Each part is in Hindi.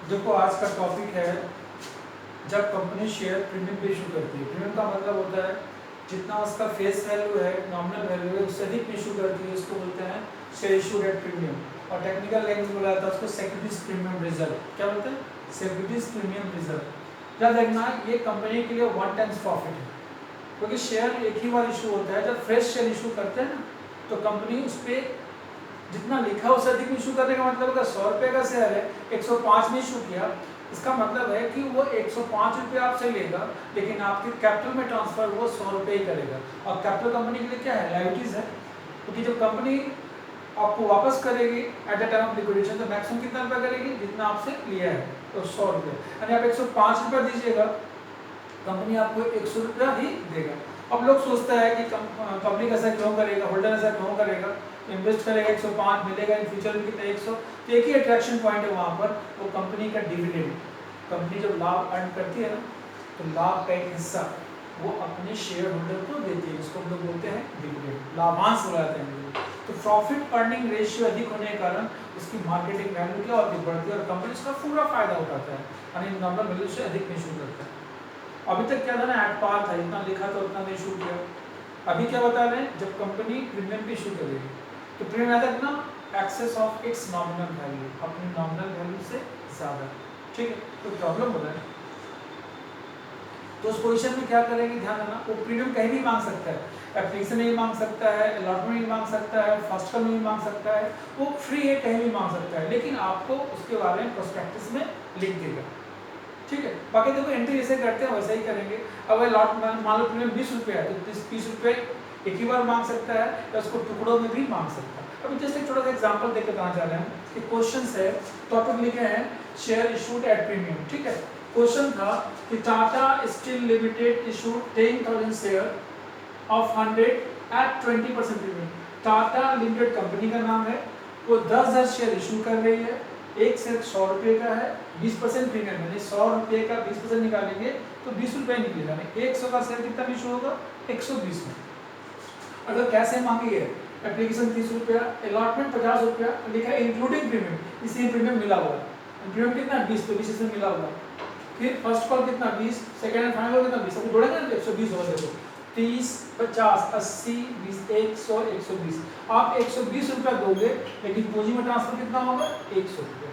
देखो आज का टॉपिक है जब कंपनी शेयर प्रीमियम पे इशू करती है। प्रीमियम का मतलब होता है जितना उसका फेस वैल्यू है, नॉमिनल वैल्यू है, उससे अधिक इशू करती है, इसको बोलते हैं शेयर इशूड एट प्रीमियम। और टेक्निकल लैंग्वेज बोला जाता है उसको सिक्योरिटीज प्रीमियम रिजर्व। क्या बोलते हैं? Securities premium reserve. याद रखना ये कंपनी के लिए वन टाइम्स प्रॉफिट है, क्योंकि शेयर एक ही बार इशू होता है। जब फ्रेश शेयर इशू करते हैं ना तो कंपनी उस पर जितना लिखा है उससे अधिक इशू करने का मतलब अगर 100 रुपये का शेयर है 105 में इशू किया, इसका मतलब है कि वो 105 रुपये आपसे लेगा, लेकिन आपके कैपिटल में ट्रांसफर वो 100 रुपये ही करेगा। और कैपिटल कंपनी के लिए क्या है? लाइबिलिटीज है, क्योंकि जब कंपनी आपको वापस करेगी at the time of liquidation तो मैक्सिमम कितना रुपया करेगी? जितना आपसे लिया है तो 100 रुपये। यानी आप 105 रुपया दीजिएगा, कंपनी आपको 100 रुपया ही देगा। अब लोग सोचते हैं कि पब्लिक ऐसा क्यों करेगा, होल्डर ऐसा क्यों करेगा, इन्वेस्ट करेगा 105 मिलेगा इन फ्यूचर में कितना 100। तो एक ही अट्रैक्शन पॉइंट है वहाँ पर, वो कंपनी का डिविडेंड। कंपनी जब लाभ अर्न करती है ना तो लाभ का एक हिस्सा वो अपने शेयर होल्डर को देती है, जिसको हम लोग बोलते हैं डिविडेंड, लाभांश बोला जाता है। तो प्रॉफिट अर्निंग रेशियो अधिक होने के कारण उसकी मार्केटिंग वैल्यू क्या होती है? बढ़ती है और कंपनी उसका पूरा फायदा उठाता है, यानी नॉमिनल वैल्यू से अधिक इशू करता है। अभी तक क्या था ना, एट पार था, इतना लिखा तो उतना में इशू किया। अभी क्या बता रहे हैं? जब कंपनी प्रीमियम पे इशू करेगी तो प्रीमियम याद रखना excess of its nominal value, अपनी नॉमिनल वैल्यू से ज़्यादा। ठीक है, तो प्रॉब्लम हो रहा है तो उस पोजीशन में क्या करेंगे? ध्यान देना, वो प्रीमियम कहीं भी मांग सकता है, एप्लीकेशन में भी मांग सकता है, अलॉटमेंट में भी मांग सकता है, फर्स्ट कॉल में भी मांग सकता है, वो फ्री है, कहीं भी मांग सकता है, लेकिन आपको उसके बारे में प्रोस्पेक्टस में लिख देगा। ठीक है, बाकी देखो एंट्री जैसे करते हैं वैसे ही करेंगे। अगर लॉट मान लो प्रीमियम 20 रुपये है तो 30 रुपये एक ही बार मांग सकता है या उसको टुकड़ों में भी मांग सकता है। अभी जस्ट एक छोटा सा एग्जांपल देकर कहाँ जा रहे हैं कि क्वेश्चन है, टॉपिक लिखे हैं शेयर इशूड एट प्रीमियम। ठीक है, क्वेश्चन था कि Tata steel limited issued 10,000 share of 100 at 20% premium. Tata limited company का नाम है, वो 10,000 शेयर इशू कर रही है, एक शेयर 100 रुपये का है, 20% प्रीमियम है, 100 रुपये का 20% निकालेंगे तो 20 रुपये निकलेगा। 100 का शेयर कितना इशू होगा? 120 में। अगर कैसे मांगी है? एप्लीकेशन 30 रुपया, अलॉटमेंट 50 रुपया, लिखा है इंक्लूडिंग प्रीमियम, इसलिए प्रीमियम मिला हुआ है। प्रीमियम कितना? 20, तो 20 इसमें मिला हुआ। फिर फर्स्ट कॉल कितना? 20, सेकंड एंड फाइनल कितना? 20। अब जोड़ेंगे ना तो 120 होगा। देखो 30, 50, 80, 20, 100, 120। आप 120 रुपया दोगे, लेकिन पूंजी में ट्रांसफर कितना होगा? 100 रुपया।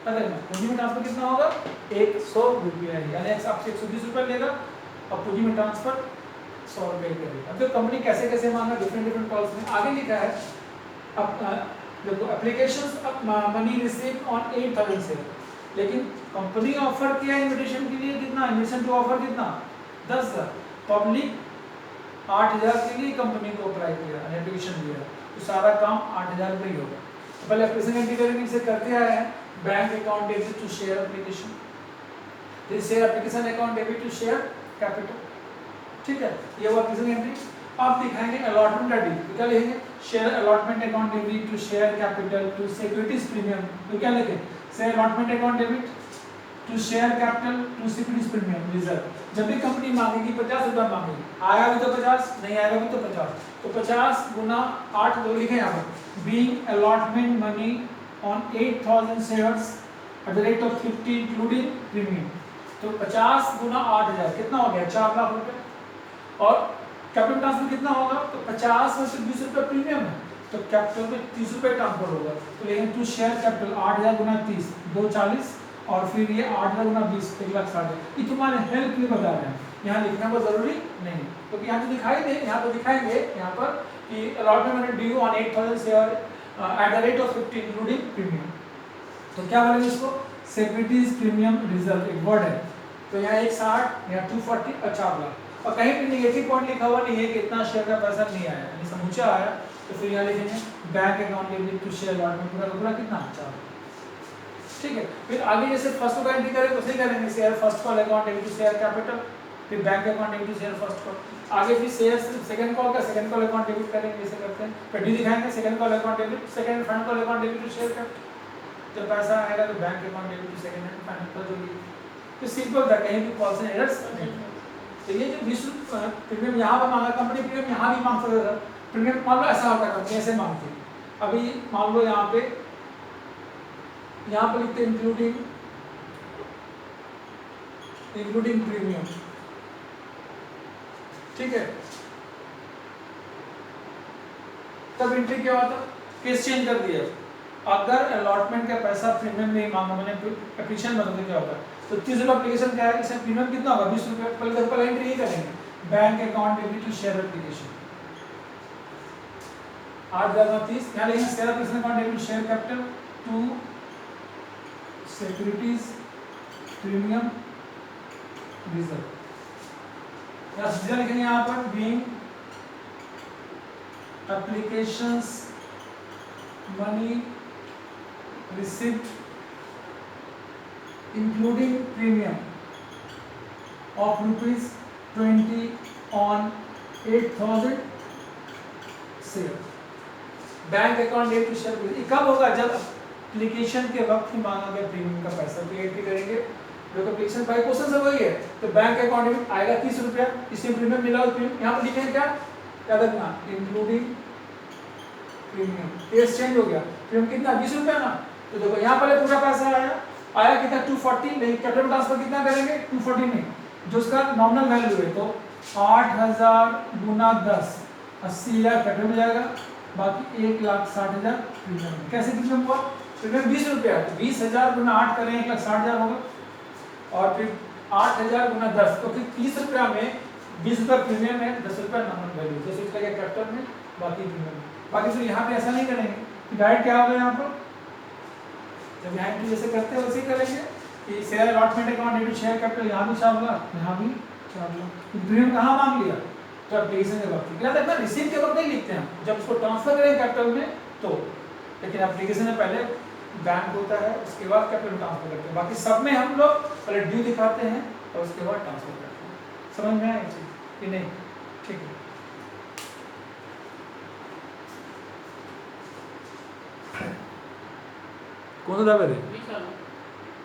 पूंजी में ट्रांसफर कितना होगा? 100 रुपया, यानी आपसे 120 रुपया लेगा और पूंजी में ट्रांसफर 100 रुपये करेगा। तो कंपनी कैसे कैसे मांगा? डिफरेंट कॉल्स में आगे लिखा है। अब देखो एप्लीकेशंस अब मनी रिसीव ऑन 8,000 शेयर, लेकिन कंपनी ऑफर किया इन्विटेशन के लिए कितना? इन्विटेशन टू ऑफर कितना? 10,000। पब्लिक 8,000 के लिए कंपनी को अप्लाई किया, एप्लीकेशन दिया, तो सारा काम 8,000 रुपये ही होगा। तो पहले एप्लीकेशन एंट्री करेंगे, इसे करते आए हैं bank account debit to share application, फिर share application account debit to share capital. ठीक है, ये वो एप्लीकेशन एंट्री। आप दिखाएंगे अलॉटमेंट का डील, क्या लिखेंगे? Share allotment account debit to share capital to securities premium, तो क्या लिखें? Share allotment account debit to share capital to securities premium reserve. जब भी कंपनी मांगेगी 50 रुपया मांगेगी, आया भी तो 50, नहीं आएगा भी तो 50, तो 50 गुना 8 दो लिखे यहाँ पर। Being allotment money on 8,000 shares at the rate of 50 including premium, तो 50 गुना 8,000 कितना हो गया? 4 लाख रुपए। और कैपिटल ट्रांसफर कितना होगा? तो 50 में से 20 रुपये प्रीमियम है, तो कैपिटल में 30 रुपये ट्रांसफर होगा। तो लेकिन टू शेयर कैपिटल 8,000 गुना 30, 240, और फिर ये 8,000 गुना 20, 1,60,000। ये तुम्हारे हेल्प के लिए बता रहे हैं, यहाँ लिखना बहुत जरूरी नहीं, क्योंकि यहाँ तो दिखाई दे, यहाँ तो दिखाएंगे यहाँ पर कि allotment due on 8,000 share at the rate of 50 including premium. तो क्या बोलेंगे इसको? सिक्योरिटीज प्रीमियम रिजर्व, एक वर्ड है। तो यहाँ 160, यहाँ 240 और 4 लाख। और कहीं भी नेगेटिव पॉइंट लिखा हुआ नहीं है कि इतना शेयर का पैसा नहीं आया, यानी समूचा आया, तो फिर यहाँ लिखेंगे bank account debit to share allotment, पूरा पूरा कितना? 4। ठीक है, फिर आगे जैसे फर्स्ट को एंट्री करें तो सही करेंगे, share first call account debit to share capital, फिर bank account debit to share first call. आगे फिर शेयर सेकंड कॉल का सेकंड कॉल अकाउंट डेबिट करेंगे, जैसे करते हैं। फिर डी दिखाएंगे second call account debit, second final call account debit to share capital. जब पैसा आएगा तो bank account debit to second and final call जो भी। तो सिंपल था, कहीं भी कॉल से एरर्स नहीं। तो ये जो 20 प्रीमियम यहाँ पर मांगा कंपनी, प्रीमियम यहाँ भी मांग सकता था। प्रीमियम मान लो ऐसा होता है, कंपनी ऐसे मांगती है। अभी मान लो यहाँ पे लिखते इंक्लूडिंग इंक्लूडिंग प्रीमियम, ठीक है। तब एंट्री क्या होता, केस चेंज कर दिया, अगर अलॉटमेंट का पैसा प्रीमियम नहीं मांगा मैंने एप्लीकेशन में, तो क्या होगा, तो 30 रुपये एप्लीकेशन क्या है, इसमें प्रीमियम कितना होगा 20 रुपये, पहले एंट्री ही करेंगे, bank account debit to share application 8,30, यहाँ लिखेंगे share application account debit share capital to securities premium reserve, या सीधा लिखेंगे यहाँ पर being applications money receipt including premium of ₹20 on 8,000 share, bank account डेट टू शेयर। कब होगा, जब एप्लीकेशन के वक्त ही मांगा गया प्रीमियम का पैसा, तो एंट्री करेंगे, जो एप्लीकेशन भाई क्वेश्चन सब वही है, तो बैंक अकाउंट डेबिट आएगा 30 रुपया, इसमें प्रीमियम मिला, यहाँ पर लिखेंगे क्या, याद रखना इंक्लूडिंग प्रीमियम, केस चेंज हो गया, प्रीमियम कितना 20 रुपया ना, तो देखो यहाँ पहले पूरा पैसा आया कितना 240, नहीं कैपिटल ट्रांसफर कितना करेंगे 240 नहीं, जो उसका नॉमिनल वैल्यू है, तो 8,000 गुना 10 80,000 कैपिटल में जाएगा, बाकी 1,60,000 प्रीमियम। कैसे प्रीमियम हुआ, प्रीमियम 20 रुपया, तो 20,000 गुना 8 करें 1,60,000 होगा, और फिर 8,000 गुना 10, तो फिर 30 रुपया में 20 रुपया प्रीमियम है, 10 रुपया नॉमिनल वैल्यू, 10 रुपया का कैपिटल में, बाकी प्रीमियम। बाकी तो यहाँ पे ऐसा नहीं करेंगे, तो डायरेक्ट क्या होगा यहाँ पर, जब यहाँ एंट्री जैसे करते हैं वैसे ही करेंगे कि share allotment account debit share capital, यहाँ भी शामिल होगा, यहाँ भी शामिल होगा। प्रीमियम कहाँ मांग लिया, तो एप्लीकेशन के वक्त, याद रखना रिसीव के वक्त नहीं लिखते हैं, जब उसको ट्रांसफर करेंगे कैपिटल में तो, लेकिन एप्लीकेशन में पहले बैंक होता है, उसके बाद कैपिटल ट्रांसफर करते हैं, बाकी सब में हम लोग पहले ड्यू दिखाते हैं और उसके बाद ट्रांसफर करते हैं। समझ में आया चीज कि नहीं, ठीक है। कौन सा दावे